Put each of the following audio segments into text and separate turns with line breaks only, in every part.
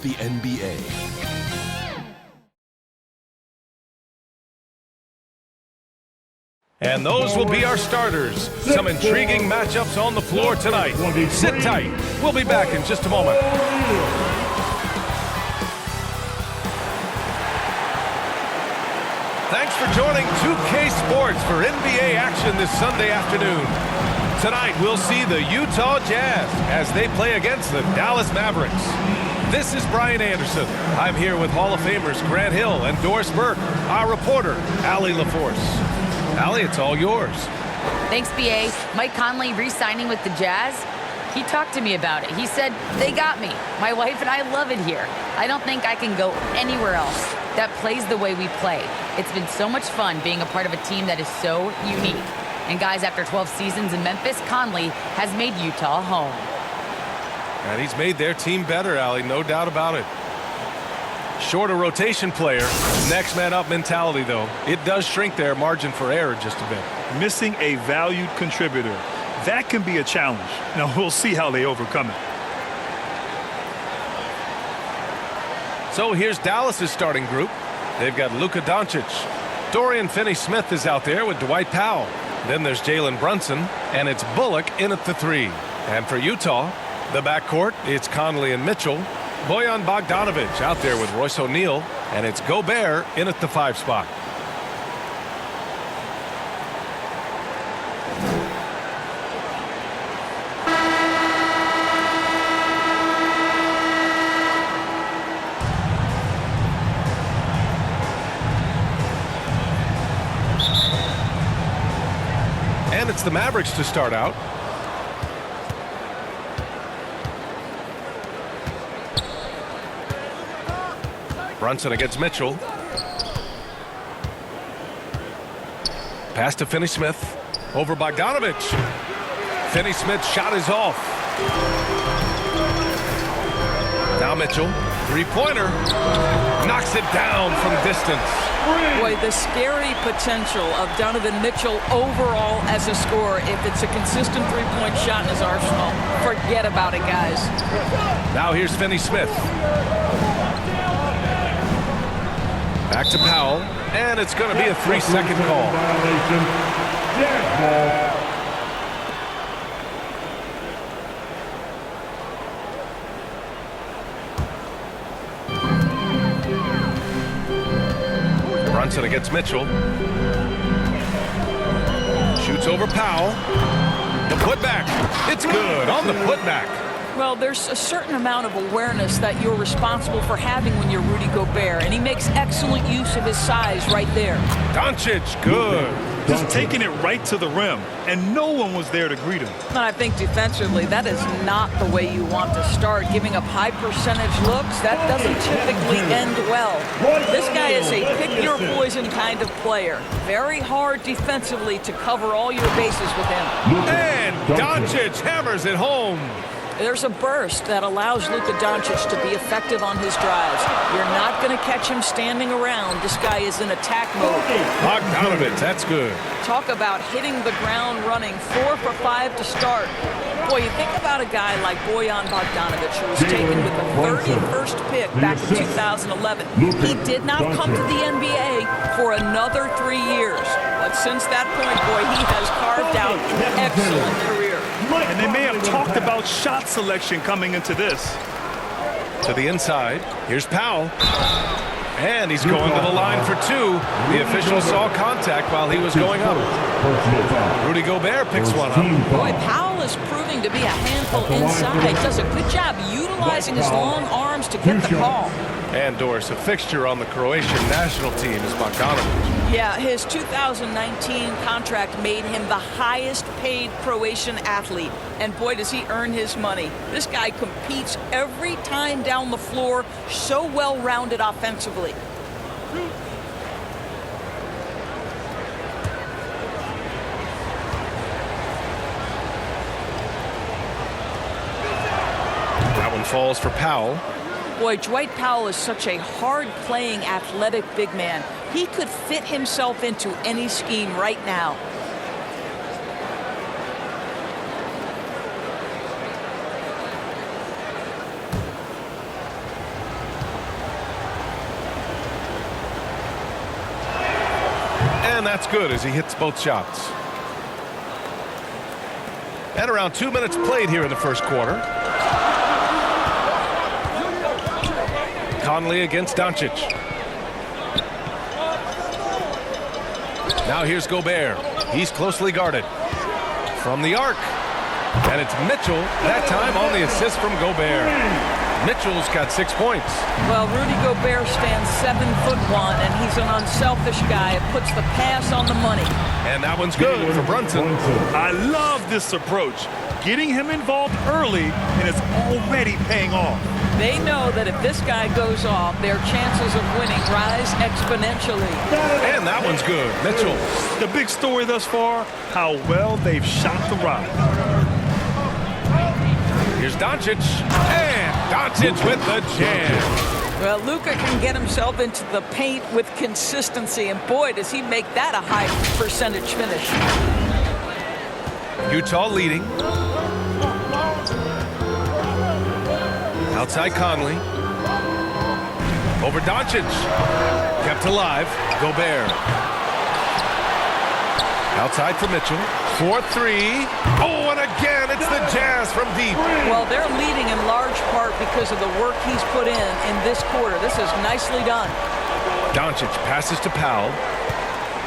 the NBA.
And those will be our starters. Some intriguing matchups on the floor tonight. Sit tight. We'll be back in just a moment. Thanks for joining 2K Sports for NBA action this Sunday afternoon. Tonight, we'll see the Utah Jazz as they play against the Dallas Mavericks. This is Brian Anderson. I'm here with Hall of Famers Grant Hill and Doris Burke, our reporter, Allie LaForce. Allie, it's all yours.
Thanks, B.A. Mike Conley re-signing with the Jazz. He talked to me about it. He said, they got me. My wife and I love it here. I don't think I can go anywhere else that plays the way we play. It's been so much fun being a part of a team that is so unique. And guys, after 12 seasons in Memphis, Conley has made Utah home.
And he's made their team better, Allie, no doubt about it. Shorter rotation player, next man up mentality, though. It does shrink their margin for error just a bit.
Missing a valued contributor. That can be a challenge. Now, we'll see how they overcome it.
So here's Dallas's starting group. They've got Luka Doncic. Dorian Finney-Smith is out there with Dwight Powell. Then there's Jalen Brunson, and it's Bullock in at the 3. And for Utah, the backcourt, it's Conley and Mitchell. Bojan Bogdanovic out there with Royce O'Neal, and it's Gobert in at the 5 spot. And it's the Mavericks to start out. Brunson against Mitchell. Pass to Finney-Smith. Over Bogdanovic. Finney-Smith's shot is off. Now Mitchell. Three-pointer. Knocks it down from distance.
Boy, the scary potential of Donovan Mitchell overall as a scorer. If it's a consistent three-point shot in his arsenal, forget about it, guys.
Now here's Finney-Smith. Back to Powell, and it's going to be a 3-second call. Brunson against Mitchell. Shoots over Powell. The putback. It's good on the putback.
Well, there's a certain amount of awareness that you're responsible for having when you're Rudy Gobert, and he makes excellent use of his size right there.
Doncic, good.
Just taking it right to the rim, and no one was there to greet him.
And I think defensively, that is not the way you want to start. Giving up high percentage looks, that doesn't typically end well. This guy is a pick-your-poison kind of player. Very hard defensively to cover all your bases with him.
And Doncic hammers it home.
There's a burst that allows Luka Doncic to be effective on his drives. You're not going to catch him standing around. This guy is in attack mode.
Bogdanovic, that's good.
Talk about hitting the ground running. 4 for 5 to start. Boy, you think about a guy like Bojan Bogdanovic, who was taken with the 31st pick back in 2011. He did not come to the NBA for another 3 years. But since that point, boy, he has carved out an excellent career.
And they may have talked about shot selection coming into this.
To the inside. Here's Powell. And he's going to the line for 2. The official saw contact while he was going up. Rudy Gobert picks one up.
Boy, Powell is proving to be a handful inside. Does a good job utilizing his long arms to get the call.
And Doris, a fixture on the Croatian national team is Bogdanovic.
Yeah, his 2019 contract made him the highest paid Croatian athlete. And boy, does he earn his money. This guy competes every time down the floor, so well-rounded offensively.
That one falls for Powell.
Boy, Dwight Powell is such a hard-playing, athletic big man. He could fit himself into any scheme right now.
And that's good as he hits both shots. And around 2 minutes played here in the first quarter. Conley against Doncic. Now here's Gobert. He's closely guarded. From the arc. And it's Mitchell, that time on the assist from Gobert. Mitchell's got 6 points.
Well, Rudy Gobert stands 7'1", and he's an unselfish guy. It puts the pass on the money.
And that one's good for Brunson.
I love this approach. Getting him involved early, and it's already paying off.
They know that if this guy goes off, their chances of winning rise exponentially.
And that one's good. Mitchell.
The big story thus far, how well they've shot the rock.
Here's Doncic. And Doncic with the jam.
Well, Luka can get himself into the paint with consistency, and boy, does he make that a high percentage finish.
Utah leading. Outside Conley. Over Doncic. Kept alive. Gobert. Outside for Mitchell. 4-3. Oh, and again, it's the Jazz from deep.
Well, they're leading in large part because of the work he's put in this quarter. This is nicely done.
Doncic passes to Powell.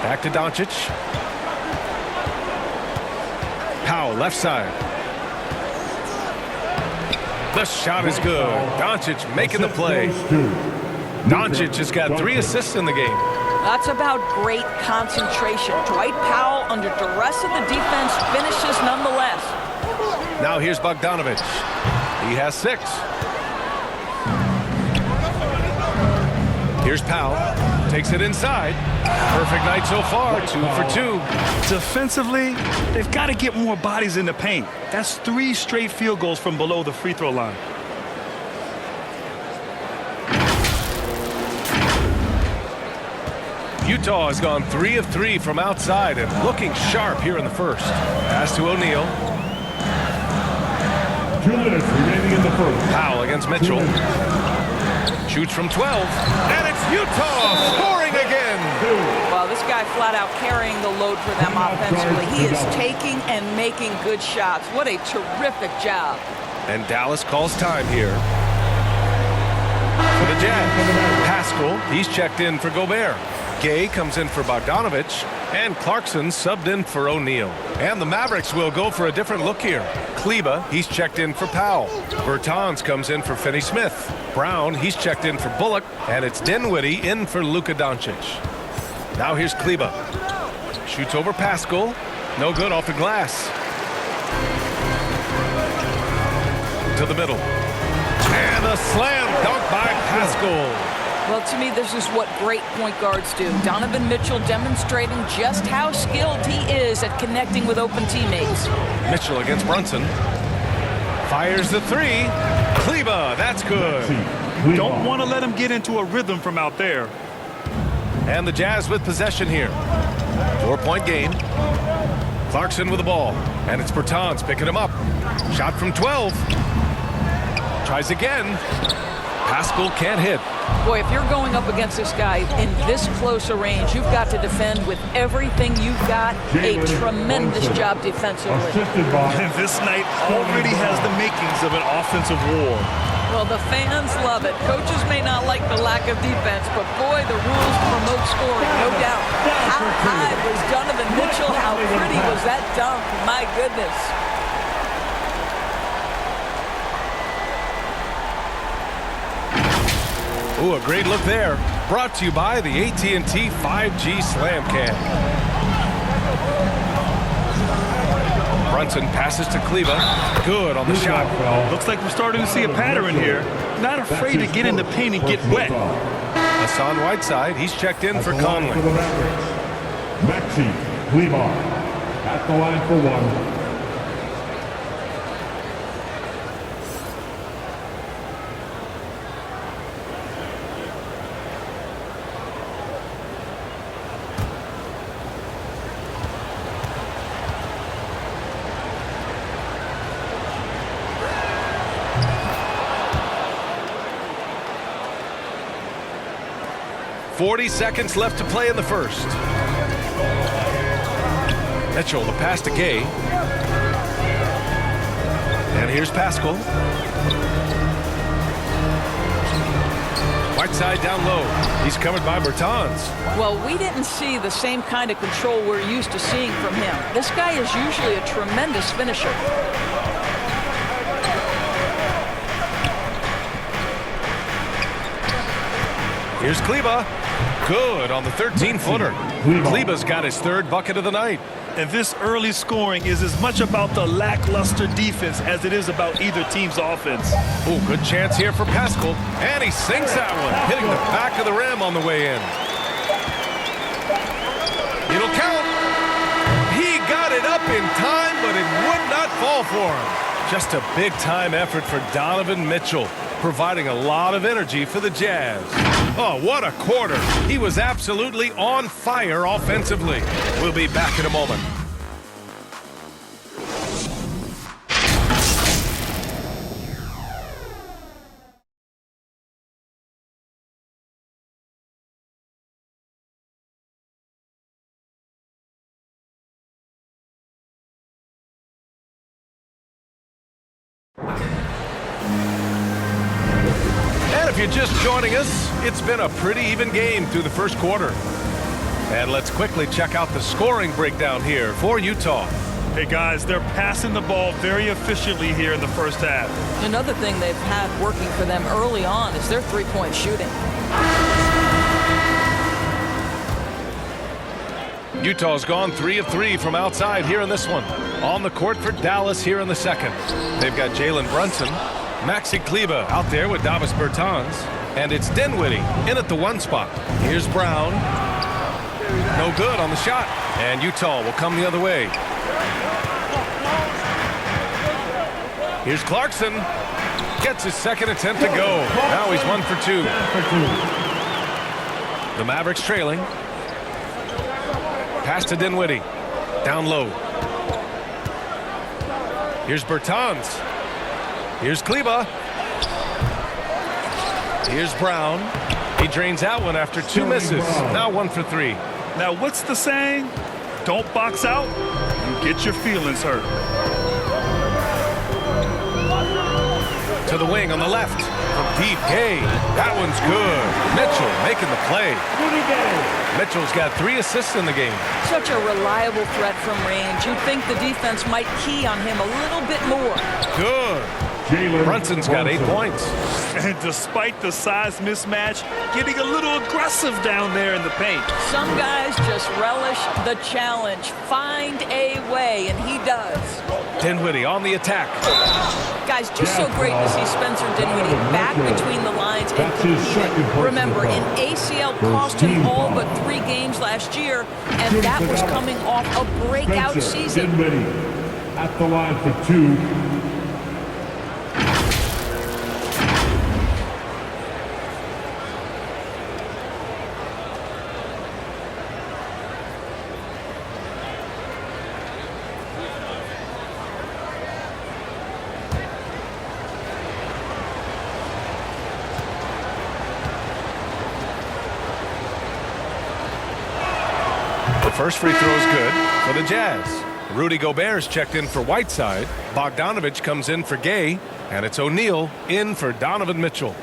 Back to Doncic. Powell, left side. The shot is good. Doncic making the play. Doncic has got 3 assists in the game.
That's about great concentration. Dwight Powell, under duress of the defense, finishes nonetheless.
Now here's Bogdanovich. He has 6. Here's Powell. Takes it inside. Perfect night so far. 2 for 2.
Defensively, they've got to get more bodies in the paint. That's 3 straight field goals from below the free throw line.
Utah has gone 3 of 3 from outside and looking sharp here in the first. Pass to O'Neal.
2 minutes remaining in the first.
Powell against Mitchell. Shoots from 12. And it's Utah scoring again.
Well, this guy flat out carrying the load for them offensively. He is taking and making good shots. What a terrific job.
And Dallas calls time here. For the Jazz. Pascal, he's checked in for Gobert. Gay comes in for Bogdanovich, and Clarkson subbed in for O'Neal. And the Mavericks will go for a different look here. Kleba, he's checked in for Powell. Bertans comes in for Finney-Smith. Brown, he's checked in for Bullock, and it's Dinwiddie in for Luka Doncic. Now here's Kleba. Shoots over Pascal. No good off the glass. To the middle. And a slam dunk by Pascal.
Well, to me, this is what great point guards do. Donovan Mitchell demonstrating just how skilled he is at connecting with open teammates.
Mitchell against Brunson. Fires the 3. Kleba, that's good.
Don't want to let him get into a rhythm from out there.
And the Jazz with possession here. 4-point game. Clarkson with the ball. And it's Bertans picking him up. Shot from 12. Tries again. Pascal can't hit.
Boy, if you're going up against this guy in this close a range, you've got to defend with everything you've got. A tremendous job defensively.
And this night already has the makings of an offensive war.
Well, the fans love it. Coaches may not like the lack of defense, but boy, the rules promote scoring, no doubt. How high was Donovan Mitchell? How pretty was that dunk? My goodness.
Ooh, a great look there. Brought to you by the AT&T 5G Slam Cam. Brunson passes to Kleba. Good on the shot.
Looks like we're starting to see a pattern here. Not afraid to get in the paint and get wet.
Hassan Whiteside, he's checked in for Conley.
Maxi Kleba at the line for 1.
.40 seconds left to play in the first. Mitchell, the pass to Gay. And here's Pascal. Whiteside down low. He's covered by Bertans.
Well, we didn't see the same kind of control we're used to seeing from him. This guy is usually a tremendous finisher.
Here's Kleba. Good on the 13-footer. Kleba's got his third bucket of the night.
And this early scoring is as much about the lackluster defense as it is about either team's offense.
Oh, good chance here for Pascal. And he sinks that one, hitting the back of the rim on the way in. It'll count. He got it up in time, but it would not fall for him. Just a big-time effort for Donovan Mitchell, providing a lot of energy for the Jazz. Oh, what a quarter. He was absolutely on fire offensively. We'll be back in a moment. And if you're just joining us, it's been a pretty even game through the first quarter. And let's quickly check out the scoring breakdown here for Utah.
Hey guys, they're passing the ball very efficiently here in the first half.
Another thing they've had working for them early on is their three-point shooting.
Utah's gone 3 of 3 from outside here in this one. On the court for Dallas here in the second. They've got Jalen Brunson, Maxi Kleba out there with Davis Bertans, and it's Dinwiddie in at the 1 spot. Here's Brown. No good on the shot, and Utah will come the other way. Here's Clarkson. Gets his second attempt to go. Now he's 1 for 2. The Mavericks trailing. Pass to Dinwiddie. Down low. Here's Bertans. Here's Kleba. Here's Brown. He drains that one after 2 misses. Now 1 for 3.
Now, what's the saying? Don't box out, you get your feelings hurt.
To the wing on the left. From deep, Gay. That one's good. Mitchell making the play. Mitchell's got 3 assists in the game.
Such a reliable threat from range. You'd think the defense might key on him a little bit more.
Good. Brunson's got 8 points.
And despite the size mismatch, getting a little aggressive down there in the paint.
Some guys just relish the challenge. Find a way, and he does.
Dinwiddie on the attack.
Guys, just so great to see Spencer Dinwiddie back between the lines and competing. Remember, an ACL cost him all but 3 games last year, and that was coming off a breakout season.
Dinwiddie at the line for 2.
First free throw is good for the Jazz. Rudy Gobert's checked in for Whiteside. Bogdanovich comes in for Gay. And it's O'Neal in for Donovan Mitchell.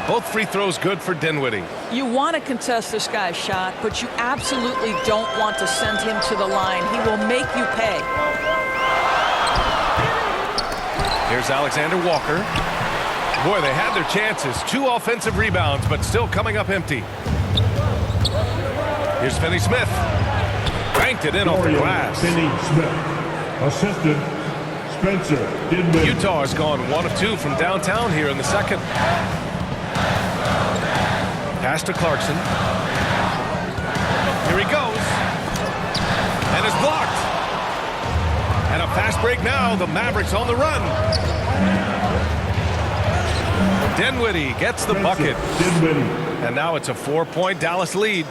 Both free throws good for Dinwiddie.
You want to contest this guy's shot, but you absolutely don't want to send him to the line. He will make you pay.
Here's Alexander Walker. Boy, they had their chances. 2 offensive rebounds, but still coming up empty. Here's Finney Smith. Banked it in off the glass.
Finney Smith. Assistant, Spencer Dinwiddie.
Utah has gone 1 of 2 from downtown here in the second. Pass to Clarkson. Here he goes. And it's blocked. And a fast break now. The Mavericks on the run. Dinwiddie gets the bucket.
Dinwiddie
And now it's a 4-point Dallas lead.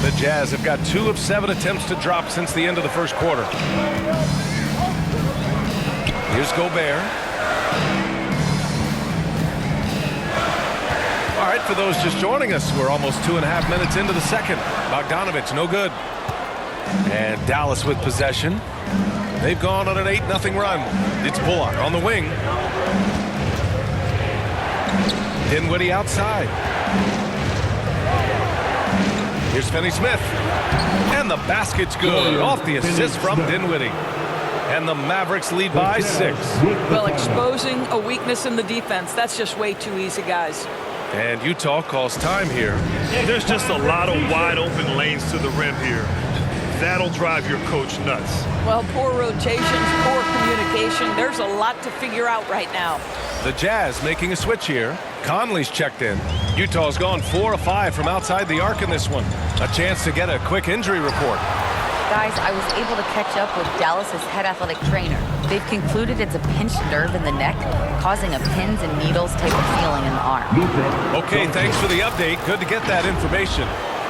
The Jazz have got 2 of 7 attempts to drop since the end of the first quarter. Here's Gobert. All right, for those just joining us, we're almost 2.5 minutes into the second. Bogdanovich, no good. And Dallas with possession. They've gone on an 8-0 run. It's Bullock on the wing. Dinwiddie outside. Here's Finney-Smith. And the basket's good. Off the assist from Dinwiddie. And the Mavericks lead by 6.
Well, exposing a weakness in the defense, that's just way too easy, guys.
And Utah calls time here.
There's just a lot of wide open lanes to the rim here. That'll drive your coach nuts.
Well, poor rotations, poor communication. There's a lot to figure out right now.
The Jazz making a switch here. Conley's checked in. Utah's gone 4 of 5 from outside the arc in this one. A chance to get a quick injury report.
Guys, I was able to catch up with Dallas's head athletic trainer. They've concluded it's a pinched nerve in the neck, causing a pins and needles type of feeling in the arm.
Okay, thanks for the update. Good to get that information.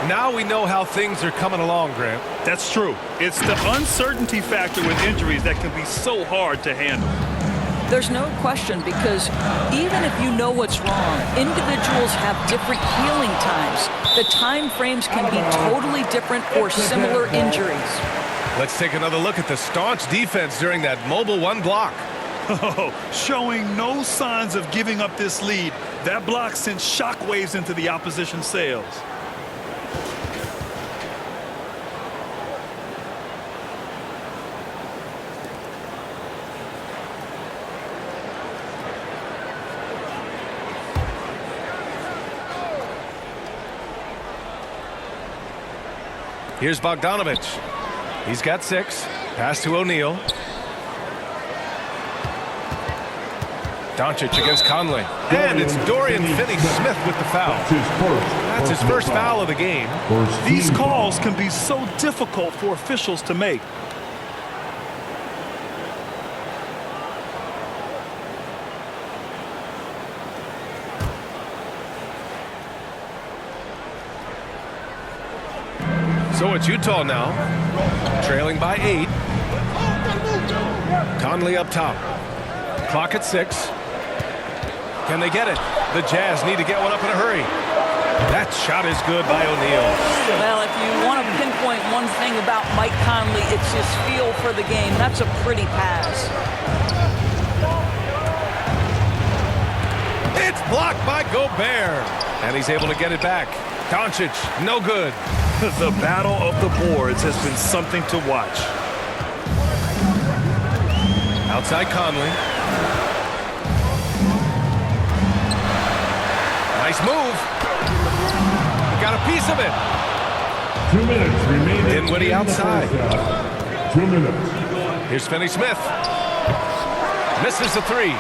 Now we know how things are coming along, Grant.
That's true. It's the uncertainty factor with injuries that can be so hard to handle.
There's no question, because even if you know what's wrong, individuals have different healing times. The time frames can be totally different for similar injuries.
Let's take another look at the staunch defense during that mobile 1 block.
Oh, showing no signs of giving up this lead. That block sent shockwaves into the opposition sails.
Here's Bogdanovich. He's got 6. Pass to O'Neal. Doncic against Conley. And it's Dorian Finney-Smith with the foul. That's his first foul of the game.
These calls can be so difficult for officials to make.
So it's Utah now, trailing by 8. Conley up top. Clock at 6. Can they get it? The Jazz need to get one up in a hurry. That shot is good by O'Neal.
Well, if you want to pinpoint one thing about Mike Conley, it's his feel for the game. That's a pretty pass.
It's blocked by Gobert. And he's able to get it back. Doncic, no good.
The battle of the boards has been something to watch.
Outside Conley. Nice move. Got a piece of it.
2 minutes remaining.
Dinwiddie outside.
2 minutes.
Here's Finney-Smith. Misses the 3.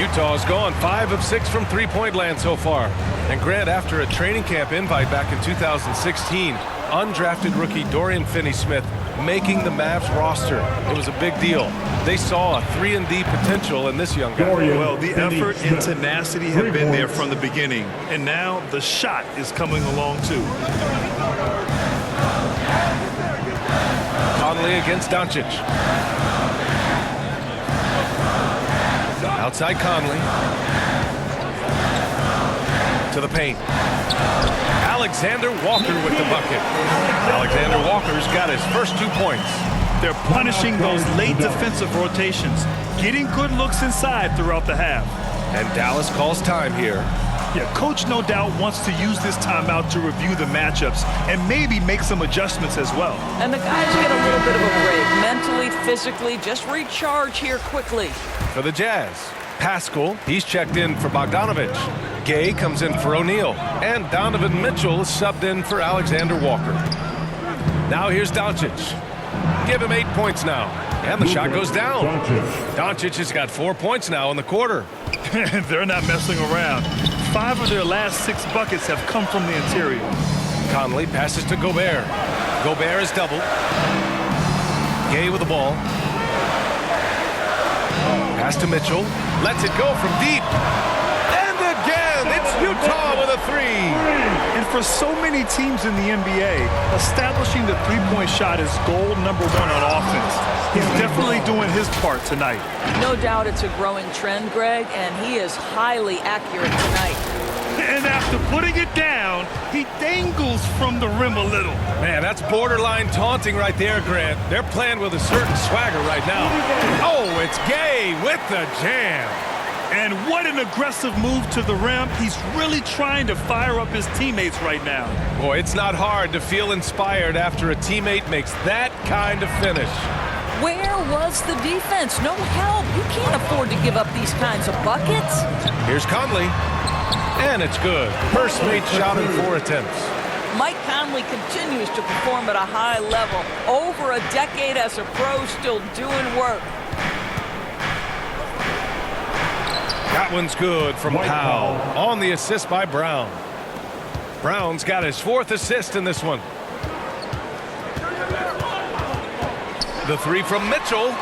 Utah's gone 5 of 6 from three-point land so far. And Grant, after a training camp invite back in 2016, undrafted rookie Dorian Finney-Smith making the Mavs roster. It was a big deal. They saw a 3-and-D potential in this young guy.
Well, the effort and tenacity have been there from the beginning. And now the shot is coming along too.
Conley against Doncic. Outside Conley. To the paint. Alexander Walker with the bucket. Alexander Walker's got his first 2 points.
They're punishing those late defensive rotations, getting good looks inside throughout the half.
And Dallas calls time here.
Yeah, coach no doubt wants to use this timeout to review the matchups and maybe make some adjustments as well.
And the guys get a little bit of a break, mentally, physically, just recharge here quickly.
For the Jazz, Pascal, he's checked in for Bogdanovich. Gay comes in for O'Neal. And Donovan Mitchell is subbed in for Alexander Walker. Now here's Doncic. Give him 8 points now. And the shot goes down. Doncic has got 4 points now in the quarter.
They're not messing around. 5 of their last 6 buckets have come from the interior.
Conley passes to Gobert. Gobert is doubled. Gay with the ball. Pass to Mitchell. Lets it go from deep. And again, it's Utah with a 3.
For so many teams in the NBA, establishing the three-point shot is goal number one on offense. He's definitely doing his part tonight.
No doubt it's a growing trend, Greg, and he is highly accurate tonight.
And after putting it down, he dangles from the rim a little.
Man, that's borderline taunting right there, Grant. They're playing with a certain swagger right now. Oh, it's Gay with the jam.
And what an aggressive move to the rim. He's really trying to fire up his teammates right now.
Boy, it's not hard to feel inspired after a teammate makes that kind of finish.
Where was the defense? No help. You can't afford to give up these kinds of buckets.
Here's Conley. And it's good. First mate shot in 4 attempts.
Mike Conley continues to perform at a high level. Over a decade as a pro, still doing work.
That one's good from Powell. On the assist by Brown. Brown's got his 4th assist in this one. The three from Mitchell.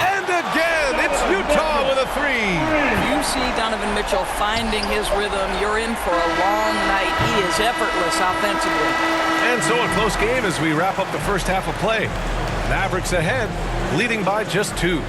And again, it's Utah with a 3.
If you see Donovan Mitchell finding his rhythm, you're in for a long night. He is effortless offensively.
And so a close game as we wrap up the first half of play. Mavericks ahead, leading by just 2.